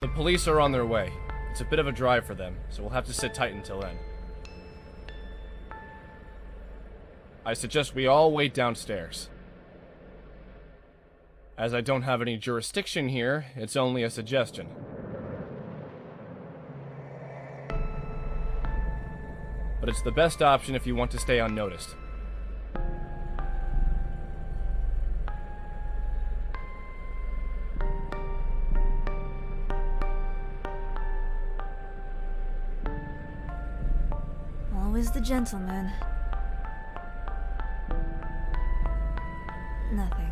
The police are on their way. It's a bit of a drive for them, so we'll have to sit tight until then. I suggest we all wait downstairs. As I don't have any jurisdiction here, it's only a suggestion. But it's the best option if you want to stay unnoticed. Always the gentleman. Nothing.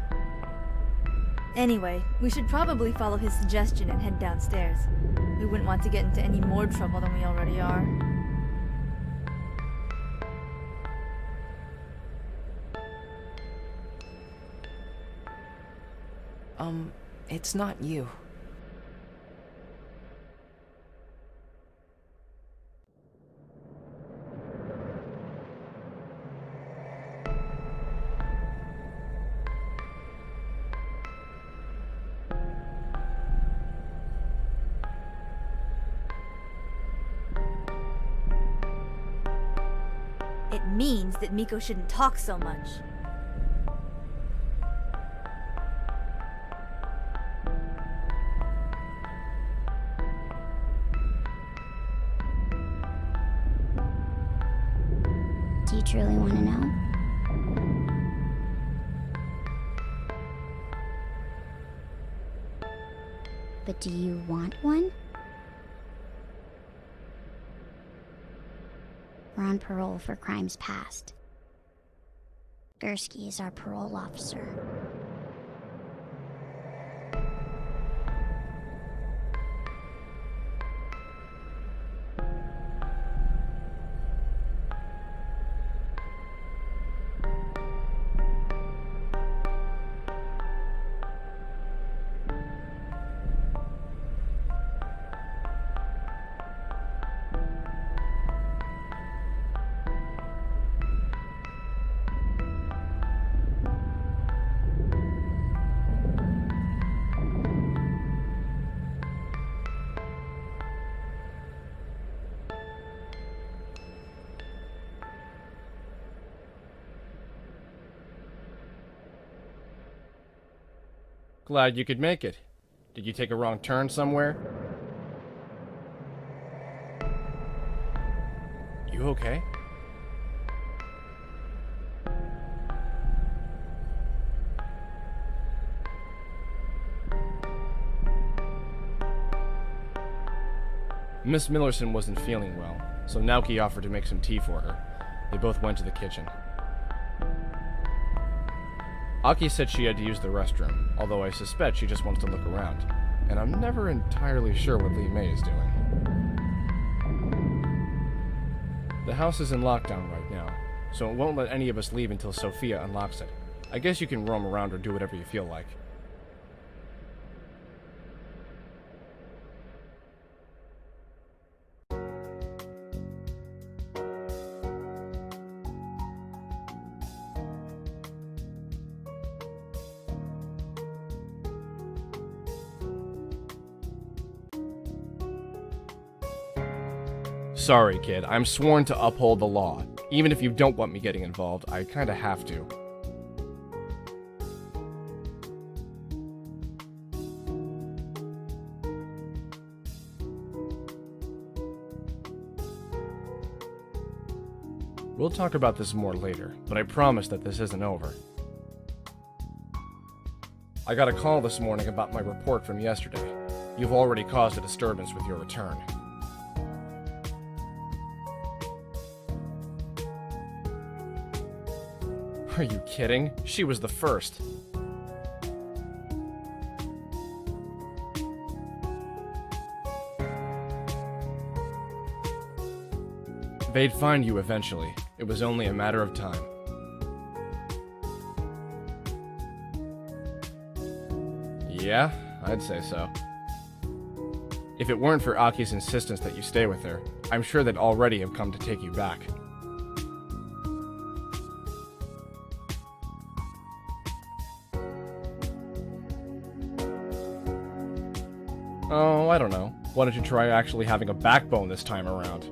Anyway, we should probably follow his suggestion and head downstairs. We wouldn't want to get into any more trouble than we already are. It's not you. It means that Miko shouldn't talk so much. Do you truly want to know? But do you want one? We're on parole for crimes past. Gursky is our parole officer. Glad you could make it. Did you take a wrong turn somewhere? You okay? Miss Millerson wasn't feeling well, so Naoki offered to make some tea for her. They both went to the kitchen. Aki said she had to use the restroom, although I suspect she just wants to look around, and I'm never entirely sure what Li Mei is doing. The house is in lockdown right now, so it won't let any of us leave until Sophia unlocks it. I guess you can roam around or do whatever you feel like. Sorry, kid. I'm sworn to uphold the law. Even if you don't want me getting involved, I kinda have to. We'll talk about this more later, but I promise that this isn't over. I got a call this morning about my report from yesterday. You've already caused a disturbance with your return. Are you kidding? She was the first. They'd find you eventually. It was only a matter of time. Yeah, I'd say so. If it weren't for Aki's insistence that you stay with her, I'm sure they'd already have come to take you back. Oh, I don't know. Why don't you try actually having a backbone this time around?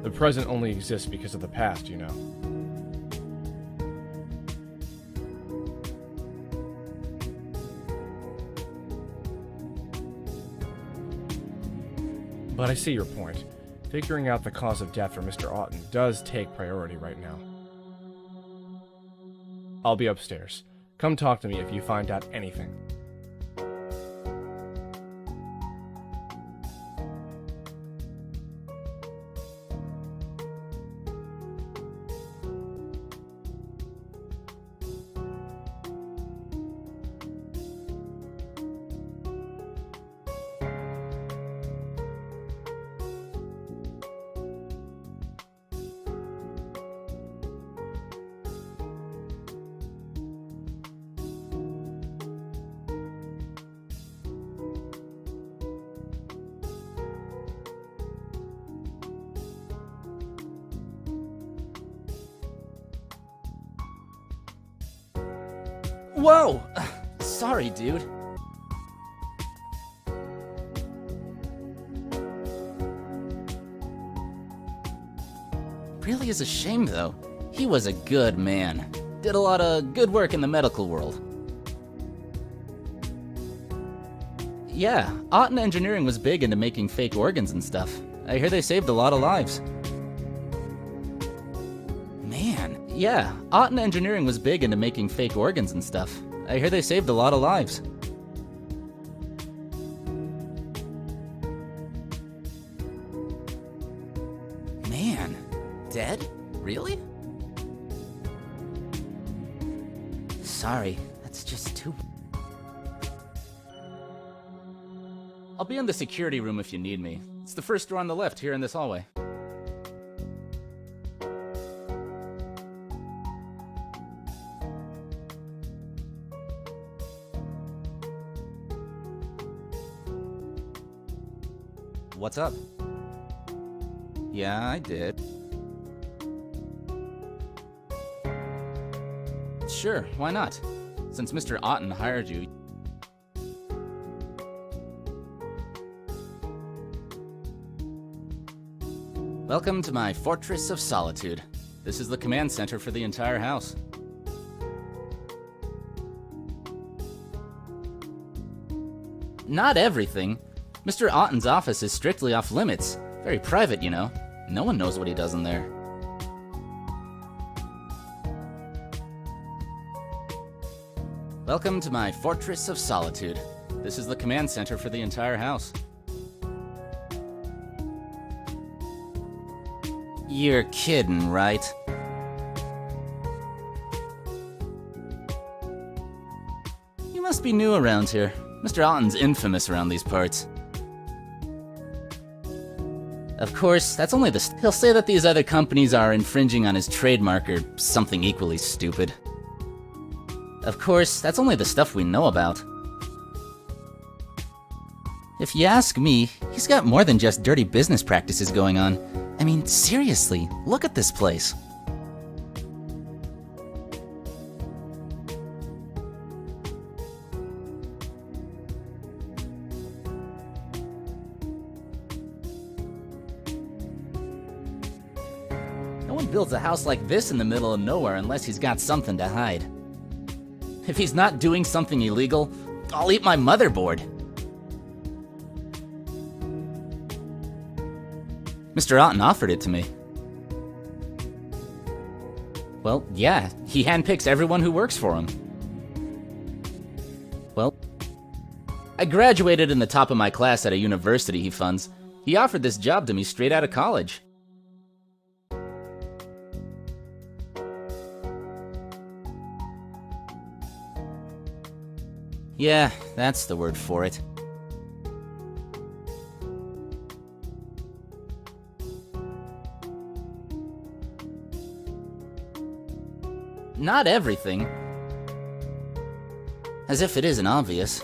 The present only exists because of the past, you know. But I see your point. Figuring out the cause of death for Mr. Otten does take priority right now. I'll be upstairs. Come talk to me if you find out anything. Whoa! Sorry, dude. Really is a shame, though. He was a good man. Did a lot of good work in the medical world. Yeah, Otten Engineering was big into making fake organs and stuff. I hear they saved a lot of lives. Yeah, Otten Engineering was big into making fake organs and stuff. I hear they saved a lot of lives. Man, dead? Really? Sorry, that's just too... I'll be in the security room if you need me. It's the first door on the left here in this hallway. What's up? Yeah, I did. Sure, why not? Since Mr. Otten hired you. Welcome to my Fortress of Solitude. This is the command center for the entire house. Not everything. Mr. Otten's office is strictly off limits. Very private, you know. No one knows what he does in there. Welcome to my Fortress of Solitude. This is the command center for the entire house. You're kidding, right? You must be new around here. Mr. Otten's infamous around these parts. Of course, that's only the... He'll say that these other companies are infringing on his trademark or something equally stupid. Of course, that's only the stuff we know about. If you ask me, he's got more than just dirty business practices going on. I mean, seriously, look at this place. No one builds a house like this in the middle of nowhere unless he's got something to hide. If he's not doing something illegal, I'll eat my motherboard. Mr. Otten offered it to me. Well, yeah, he handpicks everyone who works for him. Well, I graduated in the top of my class at a university he funds. He offered this job to me straight out of college. Yeah, that's the word for it. Not everything. As if it isn't obvious.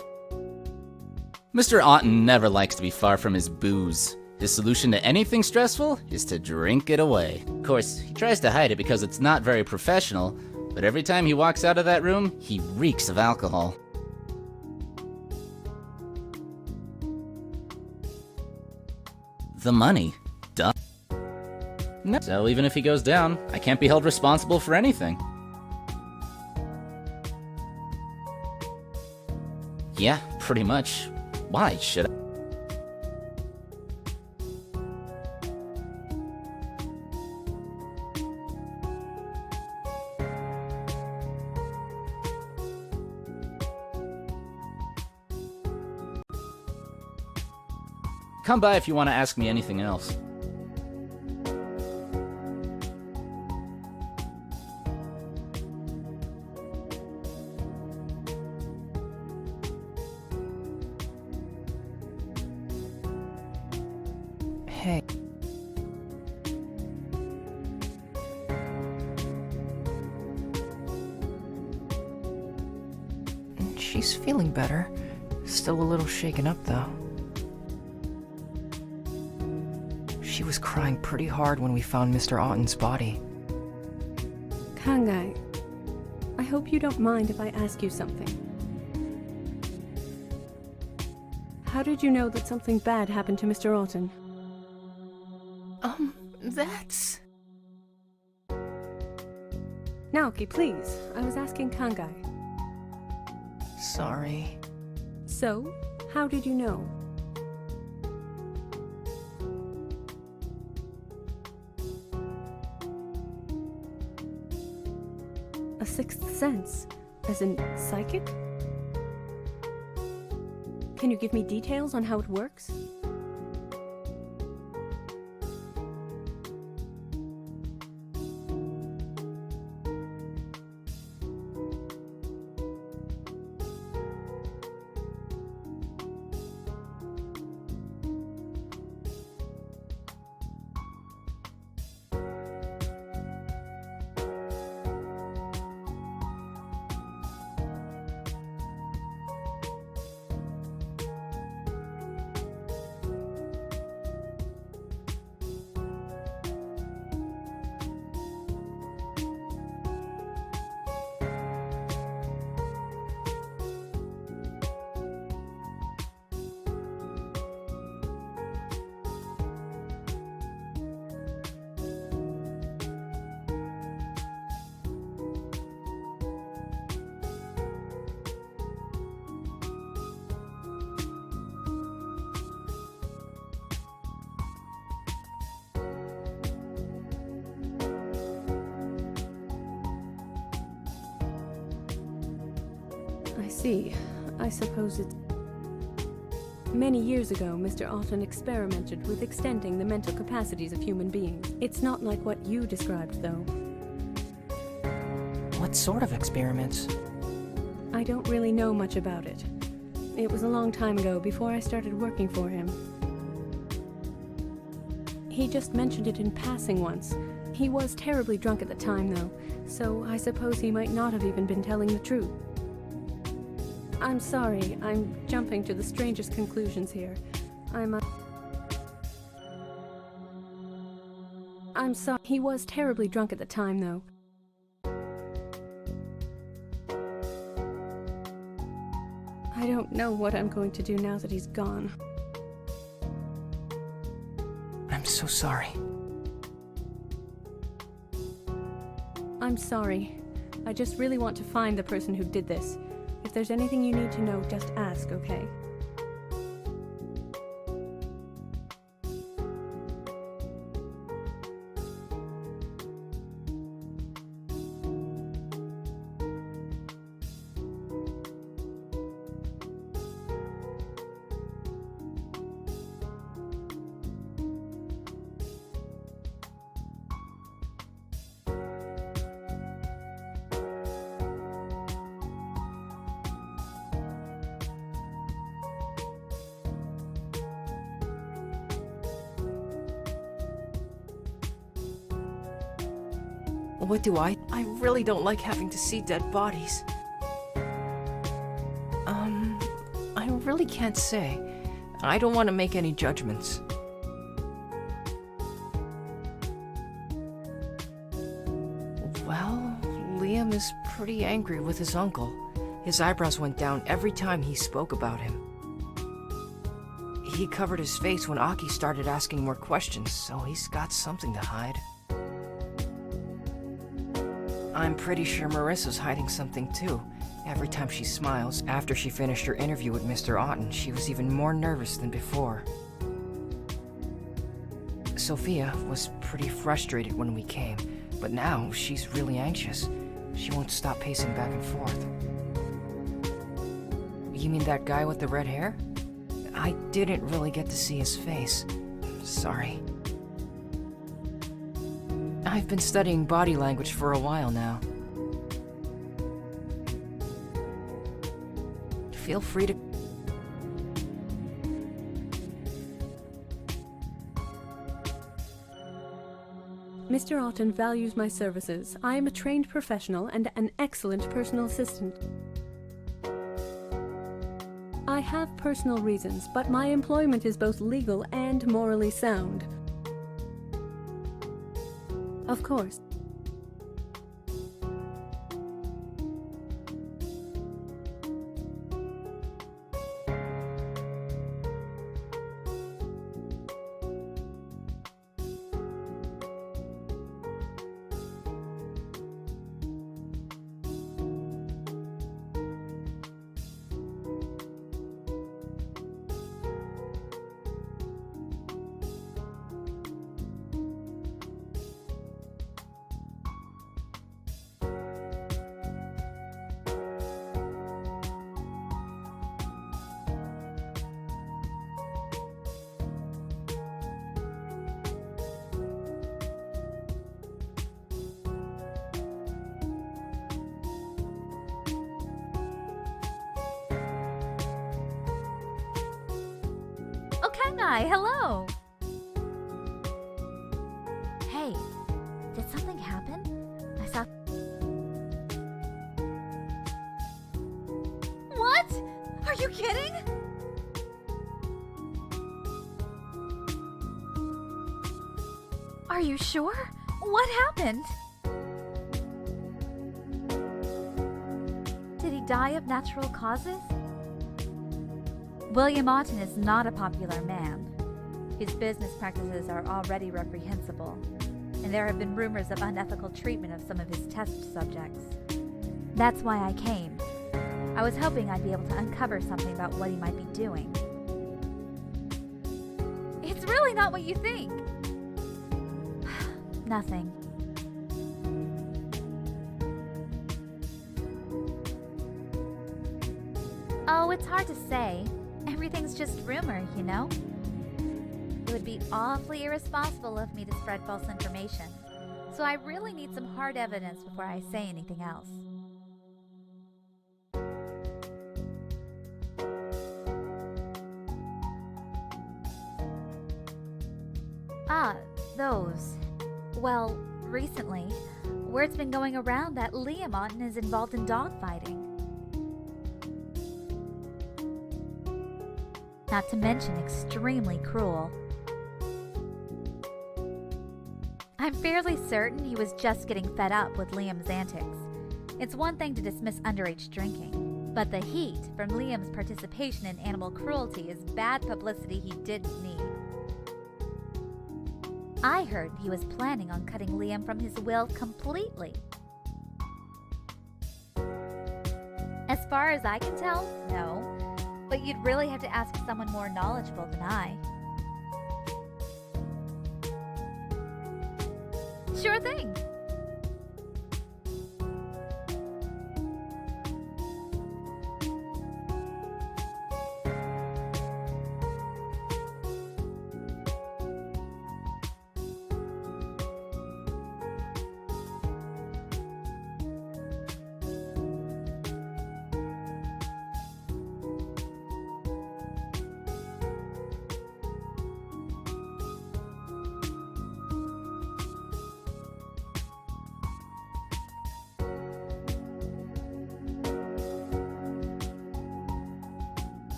Mr. Otten never likes to be far from his booze. His solution to anything stressful is to drink it away. Of course, he tries to hide it because it's not very professional, but every time he walks out of that room, he reeks of alcohol. The money. Duh. No. So even if he goes down, I can't be held responsible for anything. Yeah, pretty much. Why should I? Come by if you want to ask me anything else. Hey. She's feeling better. Still a little shaken up, though. She was crying pretty hard when we found Mr. Otten's body. Kansei, I hope you don't mind if I ask you something. How did you know that something bad happened to Mr. Otten? That's... Naoki, please. I was asking Kansei. Sorry. So, how did you know? A sixth sense? As in psychic? Can you give me details on how it works? I see. I suppose it's... Many years ago, Mr. Otten experimented with extending the mental capacities of human beings. It's not like what you described, though. What sort of experiments? I don't really know much about it. It was a long time ago, before I started working for him. He just mentioned it in passing once. He was terribly drunk at the time, though, so I suppose he might not have even been telling the truth. I'm sorry, I'm jumping to the strangest conclusions here. I'm sorry. He was terribly drunk at the time, though. I don't know what I'm going to do now that he's gone. I'm so sorry. I'm sorry. I just really want to find the person who did this. If there's anything you need to know, just ask, okay? What do I really don't like having to see dead bodies. really can't say. I don't want to make any judgments. Well, Liam is pretty angry with his uncle. His eyebrows went down every time he spoke about him. He covered his face when Aki started asking more questions, so he's got something to hide. I'm pretty sure Marissa's hiding something too. Every time she smiles, after she finished her interview with Mr. Otten, she was even more nervous than before. Sophia was pretty frustrated when we came, but now she's really anxious. She won't stop pacing back and forth. You mean that guy with the red hair? I didn't really get to see his face. Sorry. I've been studying body language for a while now. Feel free to... Mr. Otten values my services. I am a trained professional and an excellent personal assistant. I have personal reasons, but my employment is both legal and morally sound. Of course. Oh, Kansei, hello! Hey, did something happen? I saw... What? Are you kidding? Are you sure? What happened? Did he die of natural causes? William Otten is not a popular man. His business practices are already reprehensible, and there have been rumors of unethical treatment of some of his test subjects. That's why I came. I was hoping I'd be able to uncover something about what he might be doing. It's really not what you think. Nothing. Oh, it's hard to say. Everything's just rumor, you know? It would be awfully irresponsible of me to spread false information, so I really need some hard evidence before I say anything else. Ah, those. Well, recently, word's been going around that Liam Otten is involved in dogfighting. Not to mention extremely cruel. I'm fairly certain he was just getting fed up with Liam's antics. It's one thing to dismiss underage drinking, but the heat from Liam's participation in animal cruelty is bad publicity he didn't need. I heard he was planning on cutting Liam from his will completely. As far as I can tell, no. But you'd really have to ask someone more knowledgeable than I. Sure thing.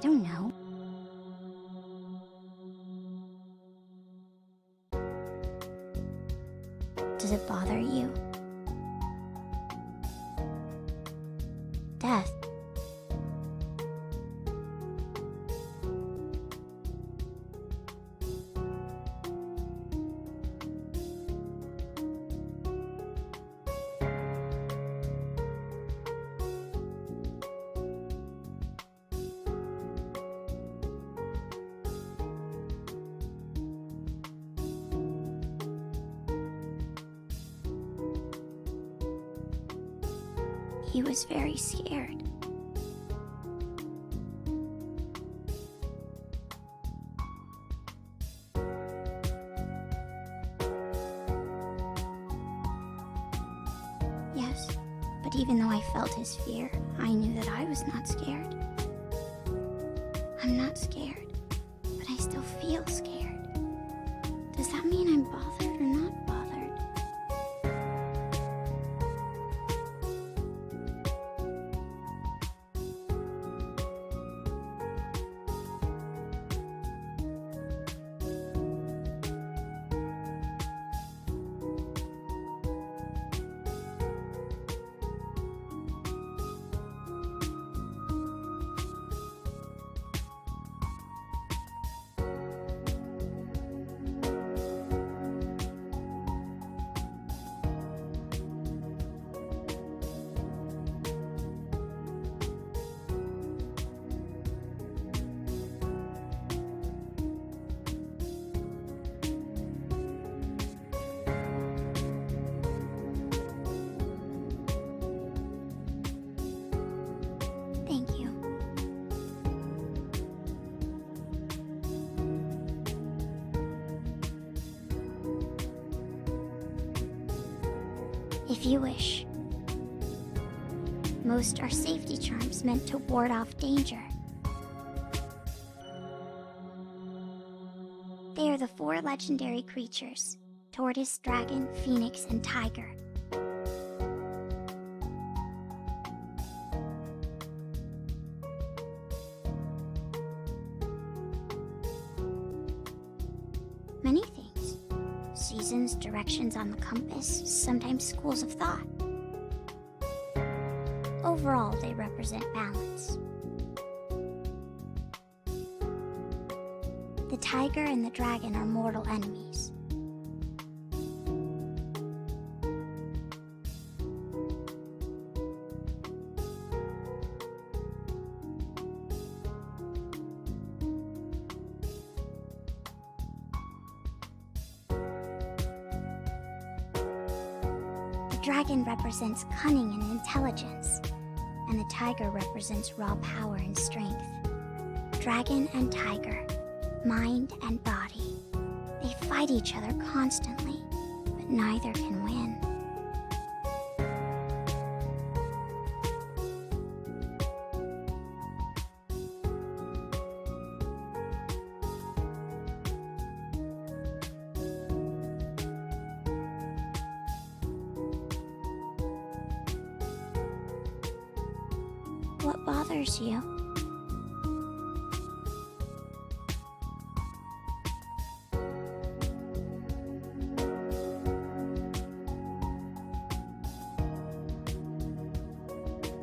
don't know. Does it bother you? Death. He was very scared. Yes, but even though I felt his fear, I knew that I was not scared. I'm not scared, but I still feel scared. Does that mean I'm bothered or not bothered? Thank you. If you wish. Most are safety charms meant to ward off danger. They are the 4 legendary creatures: tortoise, dragon, phoenix, and tiger. Many things. Seasons, directions on the compass, sometimes schools of thought. Overall, they represent balance. The tiger and the dragon are mortal enemies. The dragon represents cunning and intelligence, and the tiger represents raw power and strength. Dragon and tiger, mind and body. They fight each other constantly, but neither can win. What bothers you?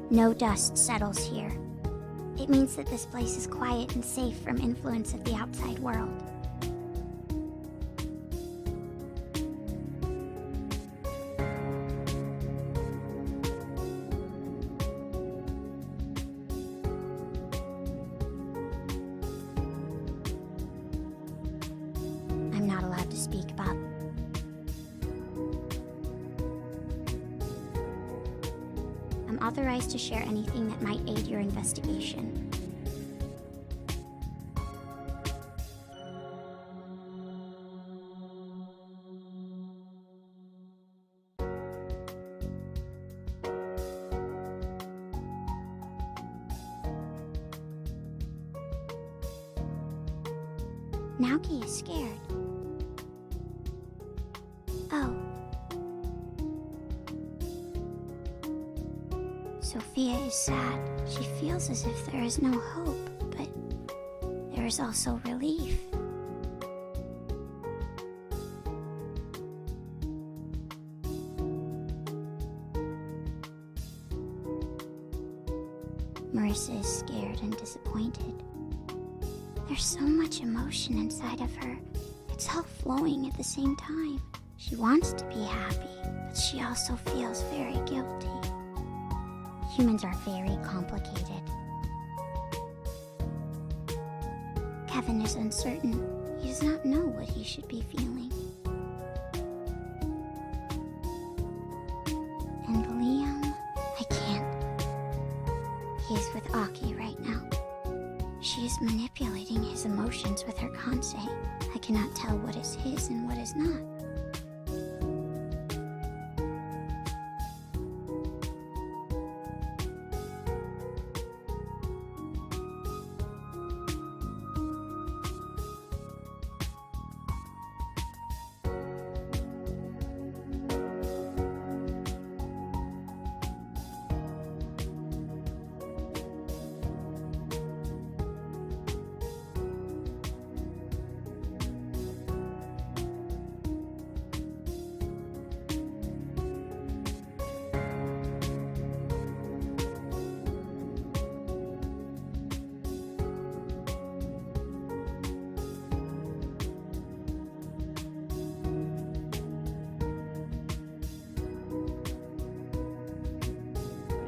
No dust settles here. It means that this place is quiet and safe from influence of the outside world. I'm not allowed to speak about. I'm authorized to share anything that might aid your investigation. Naoki is scared. Oh. Sophia is sad. She feels as if there is no hope, but there's also relief. Marissa is scared and disappointed. There's so much emotion inside of her. It's all flowing at the same time. She wants to be happy, but she also feels very guilty. Humans are very complicated. Kevin is uncertain. He does not know what he should be feeling. And Liam, I can't. He is with Aki right now. She is manipulating his emotions with her Kansei. I cannot tell what is his and what is not.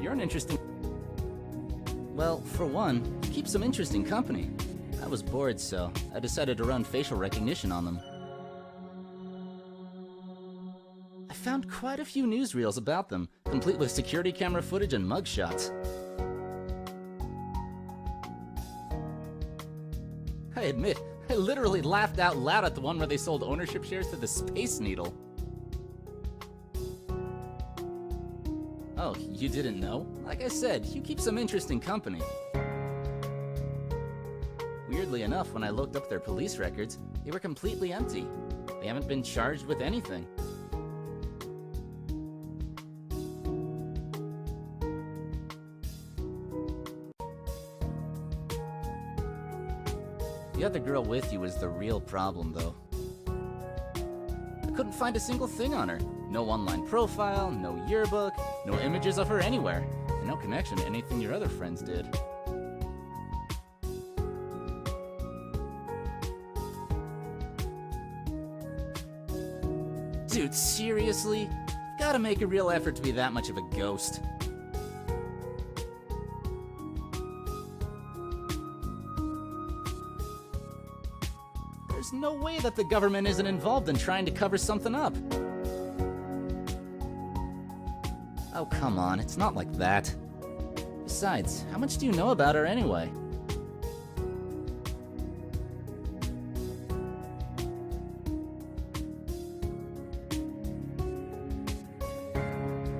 You're an interesting... Well, for one, you keep some interesting company. I was bored, so I decided to run facial recognition on them. I found quite a few newsreels about them, complete with security camera footage and mugshots. I admit, I literally laughed out loud at the one where they sold ownership shares to the Space Needle. Oh, you didn't know? Like I said, you keep some interesting company. Weirdly enough, when I looked up their police records, they were completely empty. They haven't been charged with anything. The other girl with you is the real problem, though. I couldn't find a single thing on her. No online profile, no yearbook, no images of her anywhere, and no connection to anything your other friends did. Dude, seriously? You've gotta make a real effort to be that much of a ghost. There's no way that the government isn't involved in trying to cover something up. Oh, come on, it's not like that. Besides, how much do you know about her anyway?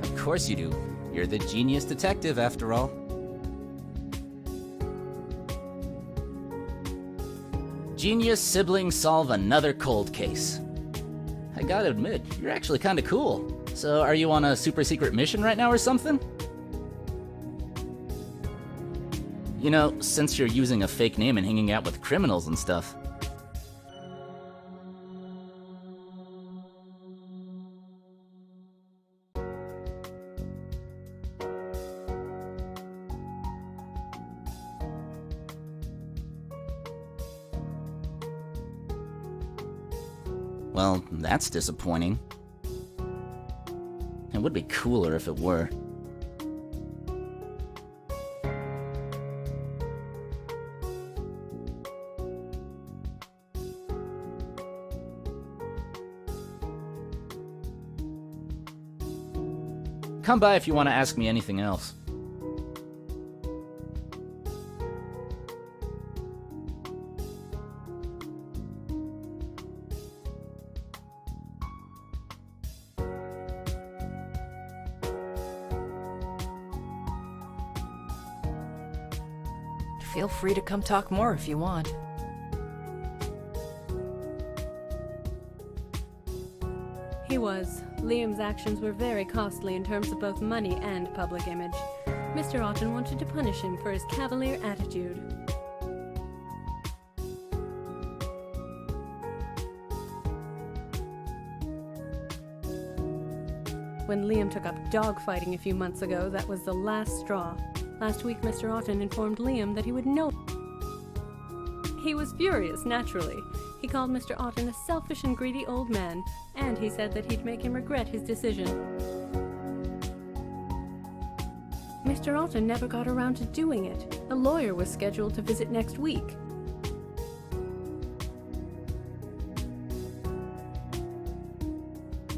Of course you do. You're the genius detective, after all. Genius siblings solve another cold case. I gotta admit, you're actually kinda cool. So, are you on a super secret mission right now or something? You know, since you're using a fake name and hanging out with criminals and stuff. Well, that's disappointing. It would be cooler if it were. Come by if you want to ask me anything else. Feel free to come talk more if you want. He was. Liam's actions were very costly in terms of both money and public image. Mr. Otten wanted to punish him for his cavalier attitude. When Liam took up dogfighting a few months ago, that was the last straw. Last week, Mr. Otten informed Liam that he would know. He was furious, naturally. He called Mr. Otten a selfish and greedy old man, and he said that he'd make him regret his decision. Mr. Otten never got around to doing it. A lawyer was scheduled to visit next week.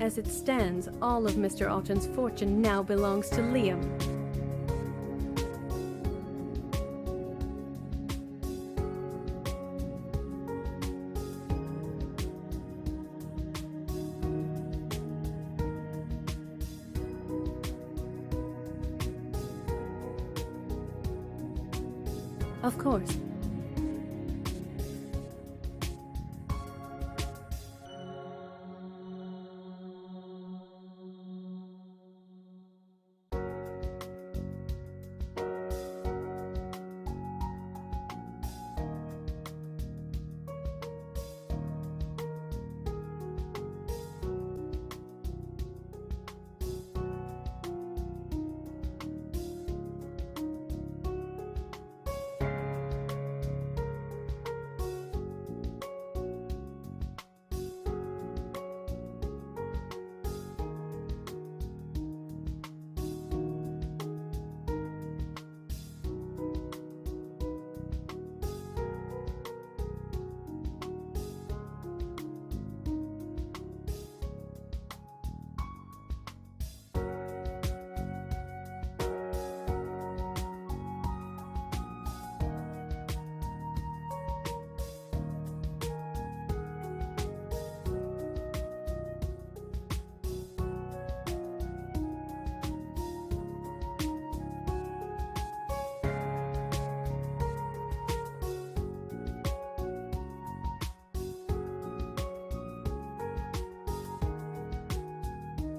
As it stands, all of Mr. Otten's fortune now belongs to Liam. Of course.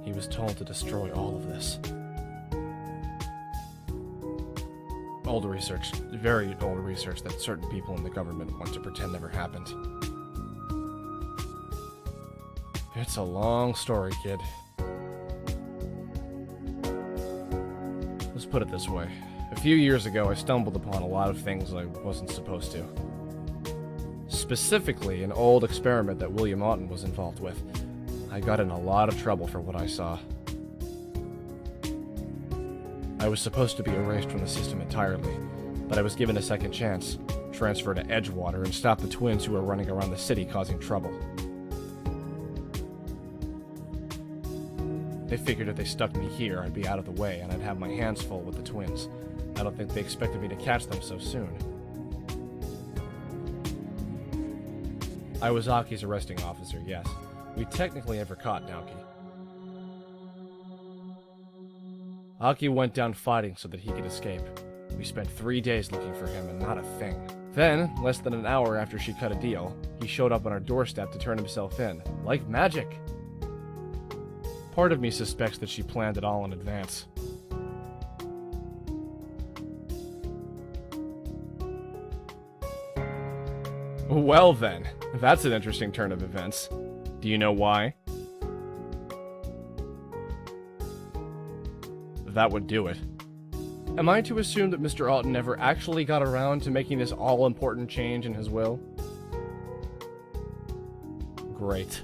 He was told to destroy all of this. Old research, very old research that certain people in the government want to pretend never happened. It's a long story, kid. Let's put it this way. A few years ago, I stumbled upon a lot of things I wasn't supposed to. Specifically, an old experiment that William Otten was involved with. I got in a lot of trouble for what I saw. I was supposed to be erased from the system entirely, but I was given a second chance, transferred to Edgewater, and stopped the twins who were running around the city causing trouble. They figured if they stuck me here, I'd be out of the way and I'd have my hands full with the twins. I don't think they expected me to catch them so soon. I was Aki's arresting officer, yes. We technically never caught Naoki. Aki went down fighting so that he could escape. We spent 3 days looking for him and not a thing. Then, less than an hour after she cut a deal, he showed up on our doorstep to turn himself in. Like magic! Part of me suspects that she planned it all in advance. Well then, that's an interesting turn of events. Do you know why? That would do it. Am I to assume that Mr. Otten never actually got around to making this all-important change in his will? Great.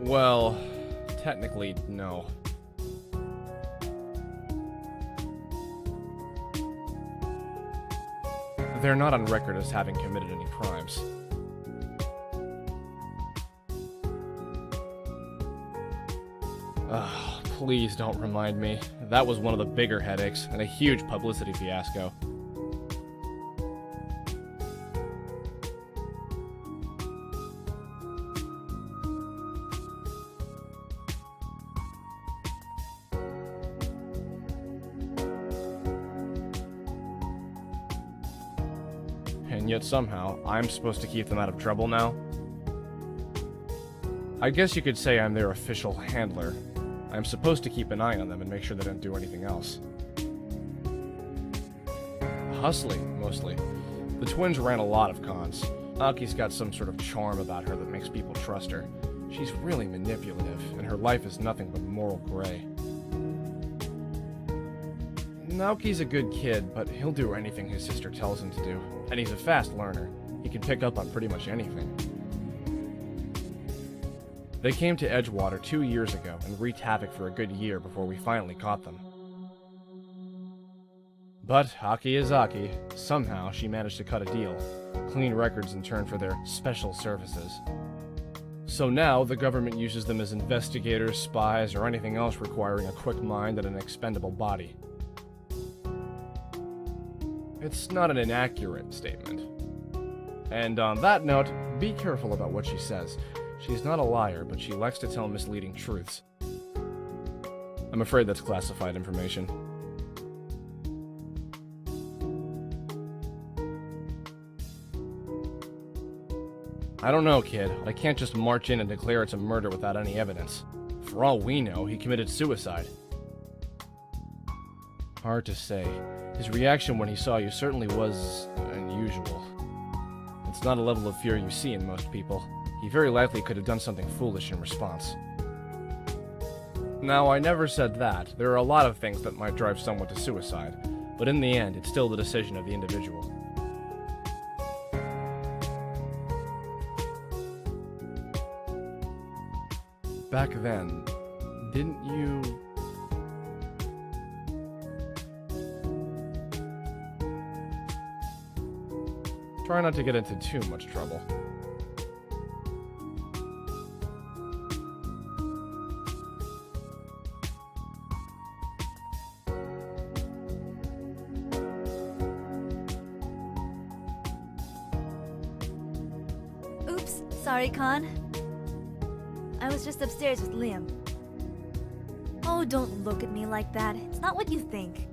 Well, technically, no. They're not on record as having committed any crimes. Ugh, please don't remind me. That was one of the bigger headaches, and a huge publicity fiasco. And yet somehow, I'm supposed to keep them out of trouble now? I guess you could say I'm their official handler. I am supposed to keep an eye on them and make sure they don't do anything else. Hustling, mostly. The twins ran a lot of cons. Aki's got some sort of charm about her that makes people trust her. She's really manipulative, and her life is nothing but moral gray. Naoki's a good kid, but he'll do anything his sister tells him to do. And he's a fast learner. He can pick up on pretty much anything. They came to Edgewater 2 years ago and wreaked havoc for a good year before we finally caught them. But Aki is Aki. Somehow, she managed to cut a deal. Clean records in turn for their special services. So now, the government uses them as investigators, spies, or anything else requiring a quick mind and an expendable body. It's not an inaccurate statement. And on that note, be careful about what she says. She's not a liar, but she likes to tell misleading truths. I'm afraid that's classified information. I don't know, kid. I can't just march in and declare it's a murder without any evidence. For all we know, he committed suicide. Hard to say. His reaction when he saw you certainly was unusual. It's not a level of fear you see in most people. He very likely could have done something foolish in response. Now, I never said that. There are a lot of things that might drive someone to suicide, but in the end, it's still the decision of the individual. Back then, didn't you... Try not to get into too much trouble. Oops, sorry, Con. I was just upstairs with Liam. Oh, don't look at me like that. It's not what you think.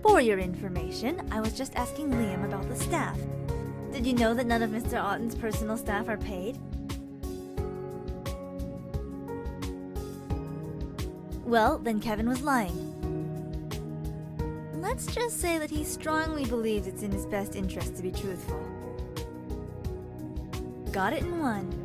For your information, I was just asking Liam about the staff. Did you know that none of Mr. Otten's personal staff are paid? Well, then Kevin was lying. Let's just say that he strongly believes it's in his best interest to be truthful. Got it in one.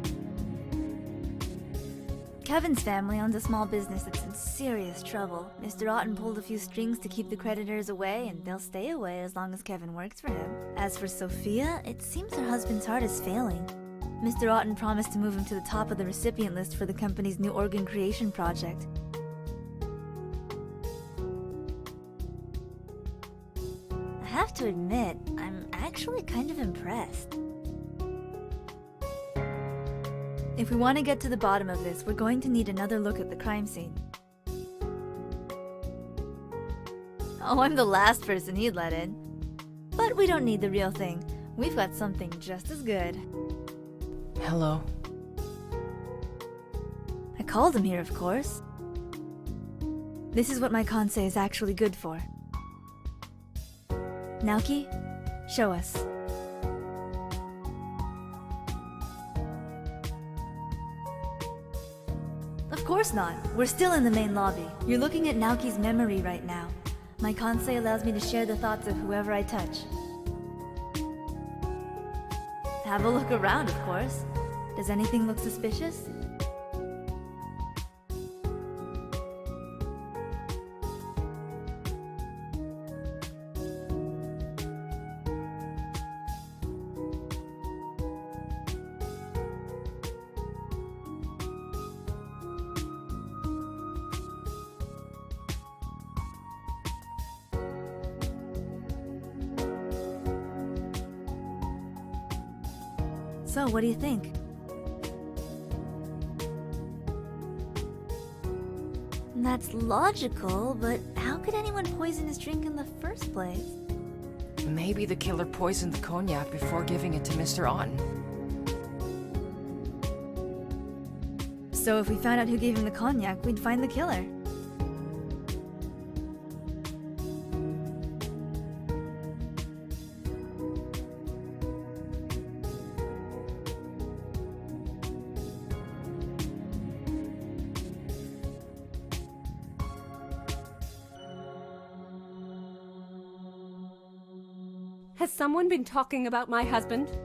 Kevin's family owns a small business that's in serious trouble. Mr. Otten pulled a few strings to keep the creditors away, and they'll stay away as long as Kevin works for him. As for Sophia, it seems her husband's heart is failing. Mr. Otten promised to move him to the top of the recipient list for the company's new organ creation project. I have to admit, I'm actually kind of impressed. If we want to get to the bottom of this, we're going to need another look at the crime scene. Oh, I'm the last person he'd let in. But we don't need the real thing. We've got something just as good. Hello. I called him here, of course. This is what my Kansei is actually good for. Naoki, show us. Of course not. We're still in the main lobby. You're looking at Naoki's memory right now. My Kansei allows me to share the thoughts of whoever I touch. Have a look around, of course. Does anything look suspicious? So, what do you think? That's logical, but how could anyone poison his drink in the first place? Maybe the killer poisoned the cognac before giving it to Mr. Otten. So if we found out who gave him the cognac, we'd find the killer. Has someone been talking about my husband?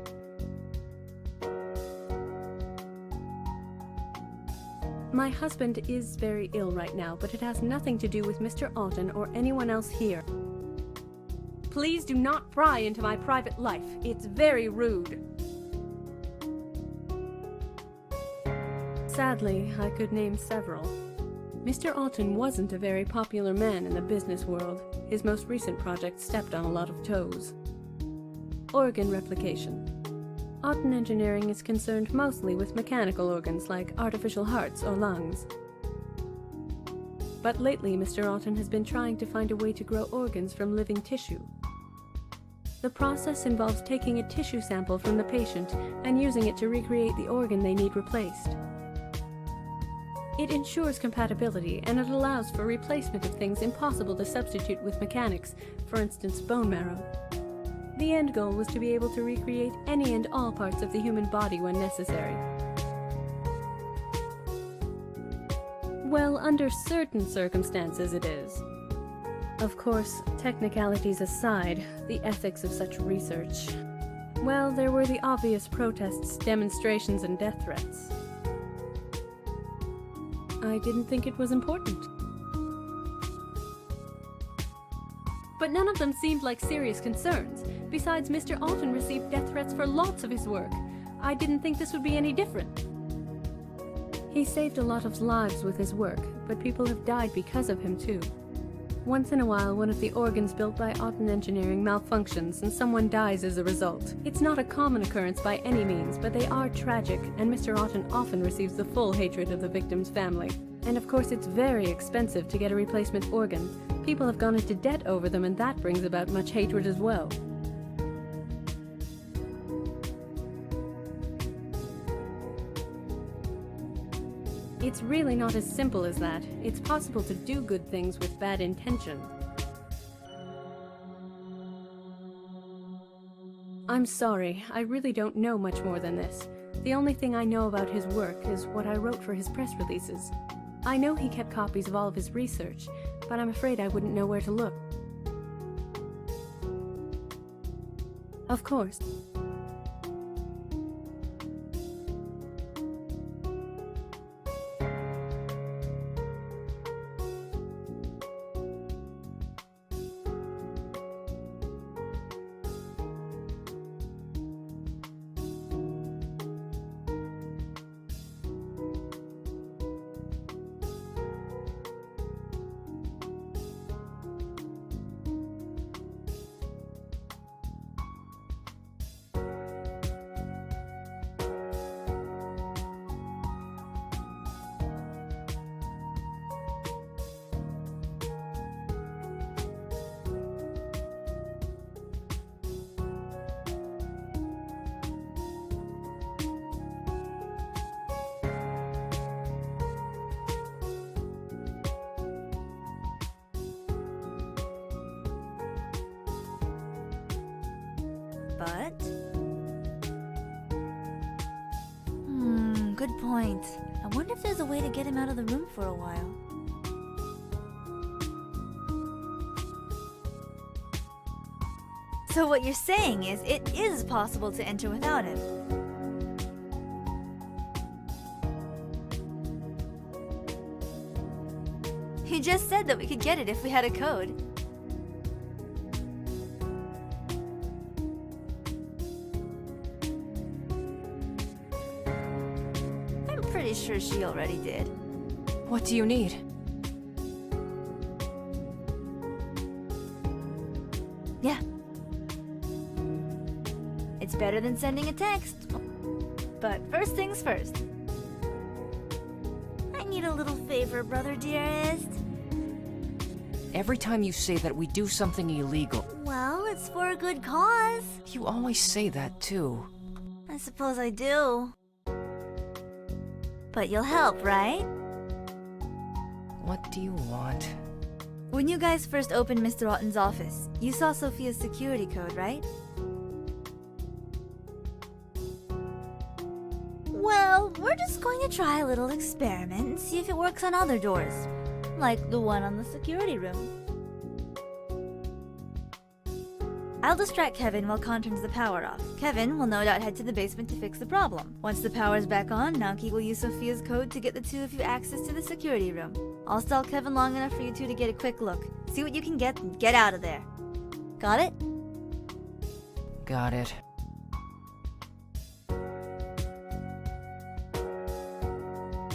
My husband is very ill right now, but it has nothing to do with Mr. Alton or anyone else here. Please do not pry into my private life. It's very rude. Sadly, I could name several. Mr. Alton wasn't a very popular man in the business world. His most recent project stepped on a lot of toes. Organ replication. Alton Engineering is concerned mostly with mechanical organs like artificial hearts or lungs. But lately, Mr. Alton has been trying to find a way to grow organs from living tissue. The process involves taking a tissue sample from the patient and using it to recreate the organ they need replaced. It ensures compatibility, and it allows for replacement of things impossible to substitute with mechanics, for instance bone marrow. The end goal was to be able to recreate any and all parts of the human body when necessary. Well, under certain circumstances it is. Of course, technicalities aside, the ethics of such research. Well, there were the obvious protests, demonstrations, and death threats. I didn't think it was important. But none of them seemed like serious concerns. Besides, Mr. Alton received death threats for lots of his work. I didn't think this would be any different. He saved a lot of lives with his work, but people have died because of him too. Once in a while, one of the organs built by Alton Engineering malfunctions and someone dies as a result. It's not a common occurrence by any means, but they are tragic, and Mr. Alton often receives the full hatred of the victim's family. And of course, it's very expensive to get a replacement organ. People have gone into debt over them, and that brings about much hatred as well. It's really not as simple as that. It's possible to do good things with bad intention. I'm sorry, I really don't know much more than this. The only thing I know about his work is what I wrote for his press releases. I know he kept copies of all of his research, but I'm afraid I wouldn't know where to look. Of course. But... good point. I wonder if there's a way to get him out of the room for a while. So what you're saying is, it is possible to enter without him. He just said that we could get it if we had a code. I'm pretty sure she already did. What do you need? Yeah. It's better than sending a text. But first things first. I need a little favor, brother dearest. Every time you say that we do something illegal. Well, it's for a good cause. You always say that too. I suppose I do. But you'll help, right? What do you want? When you guys first opened Mr. Otten's office, you saw Sophia's security code, right? Well, we're just going to try a little experiment and see if it works on other doors. Like the one on the security room. I'll distract Kevin while Con turns the power off. Kevin will no doubt head to the basement to fix the problem. Once the power's back on, Naoki will use Sophia's code to get the two of you access to the security room. I'll stall Kevin long enough for you two to get a quick look. See what you can get and get out of there. Got it? Got it.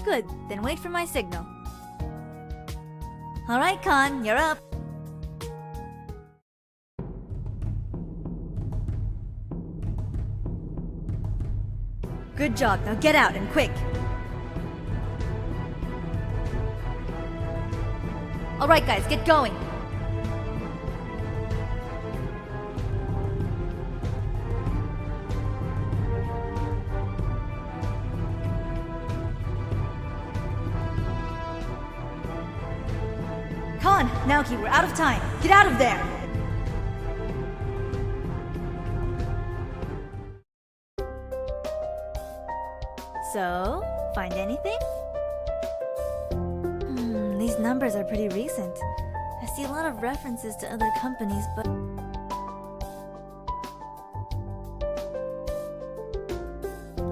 Good, then wait for my signal. Alright, Con, you're up. Good job, now get out and quick. Alright guys, get going. Con, Naoki, we're out of time. Get out of there! So, find anything? These numbers are pretty recent. I see a lot of references to other companies, but...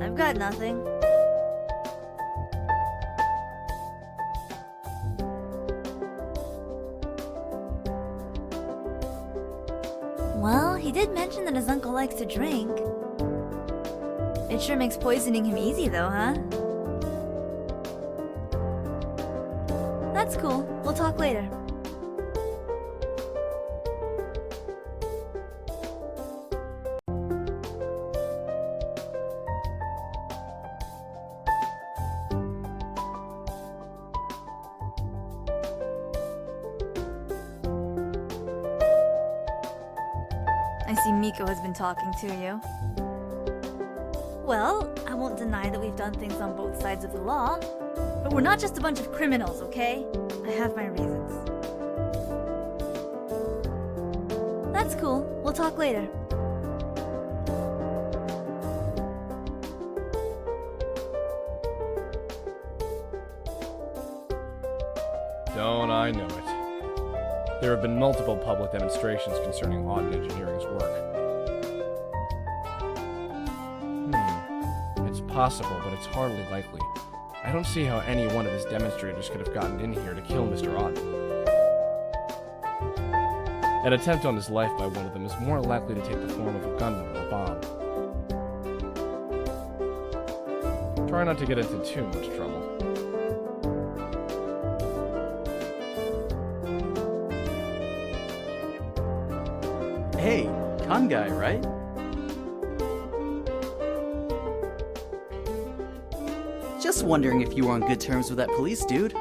I've got nothing. Well, he did mention that his uncle likes to drink. It sure makes poisoning him easy though, huh? That's cool. We'll talk later. I see Miko has been talking to you. Well, I won't deny that we've done things on both sides of the law, but we're not just a bunch of criminals, okay? I have my reasons. That's cool. We'll talk later. Don't I know it. There have been multiple public demonstrations concerning Auden Engineering's work. It's possible, but it's hardly likely. I don't see how any one of his demonstrators could have gotten in here to kill Mr. Auden. An attempt on his life by one of them is more likely to take the form of a gun or a bomb. Try not to get into too much trouble. Hey, con guy, right? Just wondering if you were on good terms with that police dude.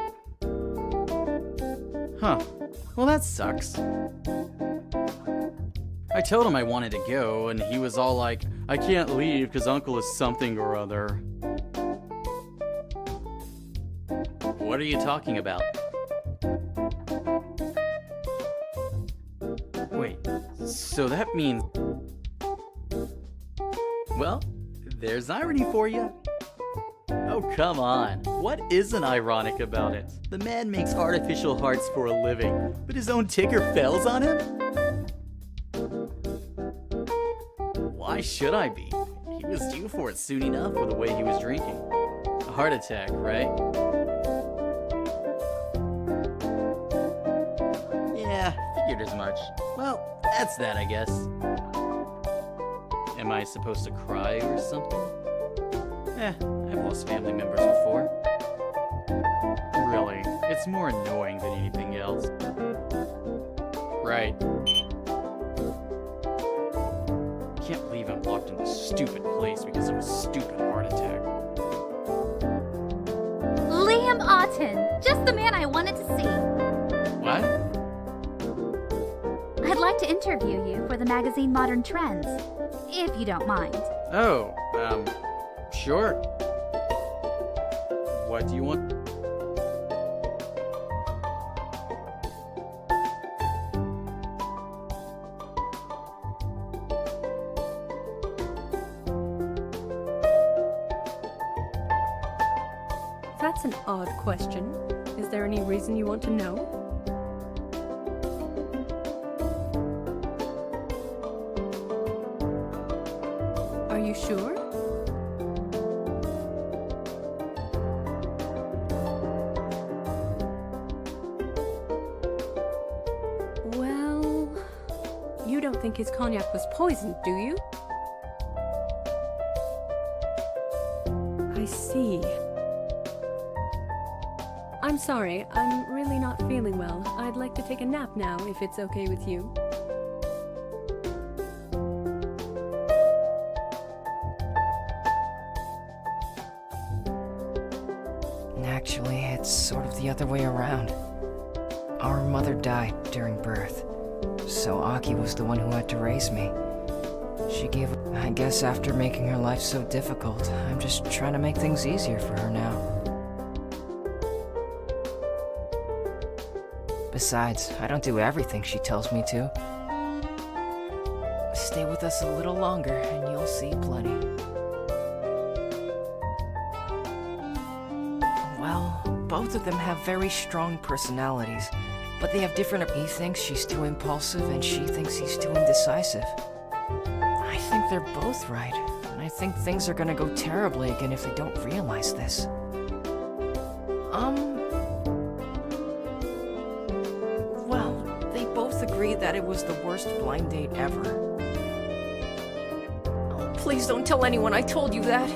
Huh. Well, that sucks. I told him I wanted to go, and he was all like, I can't leave because Uncle is something or other. What are you talking about? Wait, so that means... Well, there's irony for you. Oh, come on. What isn't ironic about it? The man makes artificial hearts for a living, but his own ticker fails on him? Why should I be? He was due for it soon enough with the way he was drinking. A heart attack, right? Yeah, figured as much. Well, that's that, I guess. Am I supposed to cry or something? I've lost family members before. Really, it's more annoying than anything else. Right. Can't believe I'm locked in this stupid place because of a stupid heart attack. Liam Auten, just the man I wanted to see. What? I'd like to interview you for the magazine Modern Trends, if you don't mind. Oh, sure. What do you want? That's an odd question. Is there any reason you want to know? you sure? Well, you don't think his cognac was poisoned, do you? I see. I'm sorry, I'm really not feeling well. I'd like to take a nap now, if it's okay with you. Actually, it's sort of the other way around. Our mother died during birth, so Aki was the one who had to raise me. She gave up, I guess after making her life so difficult, I'm just trying to make things easier for her now. Besides, I don't do everything she tells me to. Stay with us a little longer and you'll see plenty. Well, both of them have very strong personalities, but they have different... He thinks she's too impulsive and she thinks he's too indecisive. I think they're both right, and I think things are gonna go terribly again if they don't realize this. Well, they both agreed that it was the worst blind date ever. Oh, please don't tell anyone I told you that.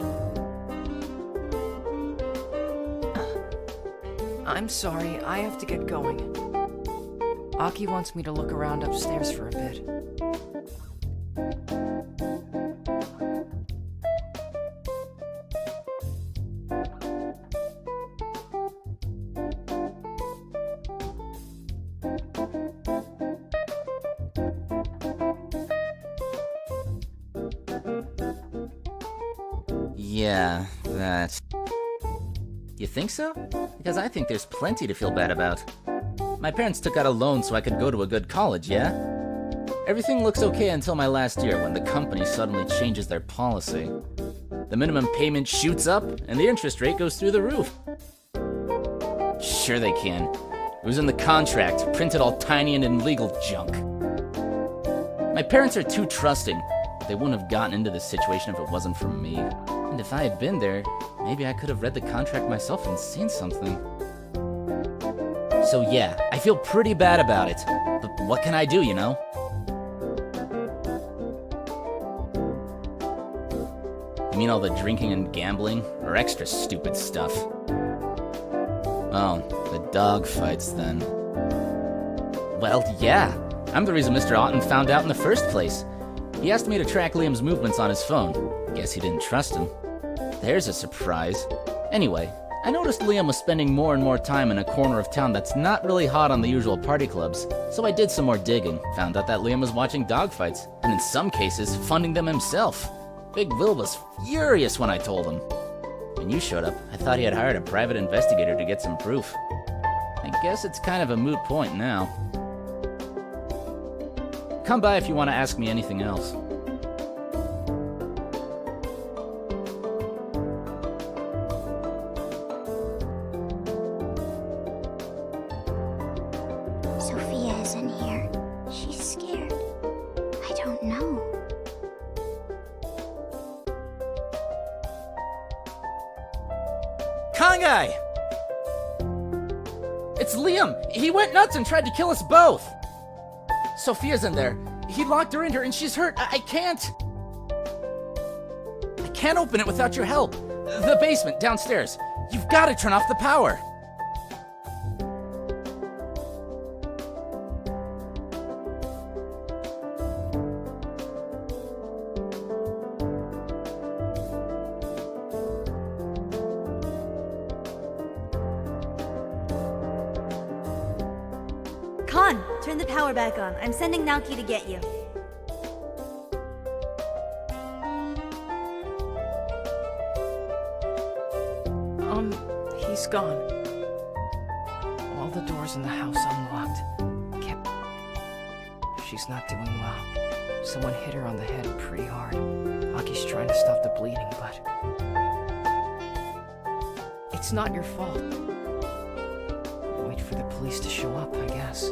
I'm sorry, I have to get going. Aki wants me to look around upstairs for a bit. Yeah, that... You think so? Because I think there's plenty to feel bad about. My parents took out a loan so I could go to a good college, yeah? Everything looks okay until my last year when the company suddenly changes their policy. The minimum payment shoots up, and the interest rate goes through the roof. Sure they can. It was in the contract, printed all tiny and in legal junk. My parents are too trusting, but they wouldn't have gotten into this situation if it wasn't for me. And if I had been there, maybe I could have read the contract myself and seen something. So yeah, I feel pretty bad about it. But what can I do, you know? You mean all the drinking and gambling, or extra stupid stuff? Oh, the dog fights then. Well, yeah. I'm the reason Mr. Otten found out in the first place. He asked me to track Liam's movements on his phone. Guess he didn't trust him. There's a surprise. Anyway, I noticed Liam was spending more and more time in a corner of town that's not really hot on the usual party clubs, so I did some more digging, found out that Liam was watching dogfights, and in some cases, funding them himself. Big Will was furious when I told him. When you showed up, I thought he had hired a private investigator to get some proof. I guess it's kind of a moot point now. Come by if you want to ask me anything else. Sophia isn't here. She's scared. I don't know. Kansei! It's Liam! He went nuts and tried to kill us both! Sophia's in there. He locked her in here and she's hurt. I can't open it without your help. The basement, downstairs. You've got to turn off the power. Con, turn the power back on. I'm sending Naoki to get you. He's gone. All the doors in the house unlocked. She's not doing well. Someone hit her on the head pretty hard. Aki's trying to stop the bleeding, but... It's not your fault. Wait for the police to show up, I guess.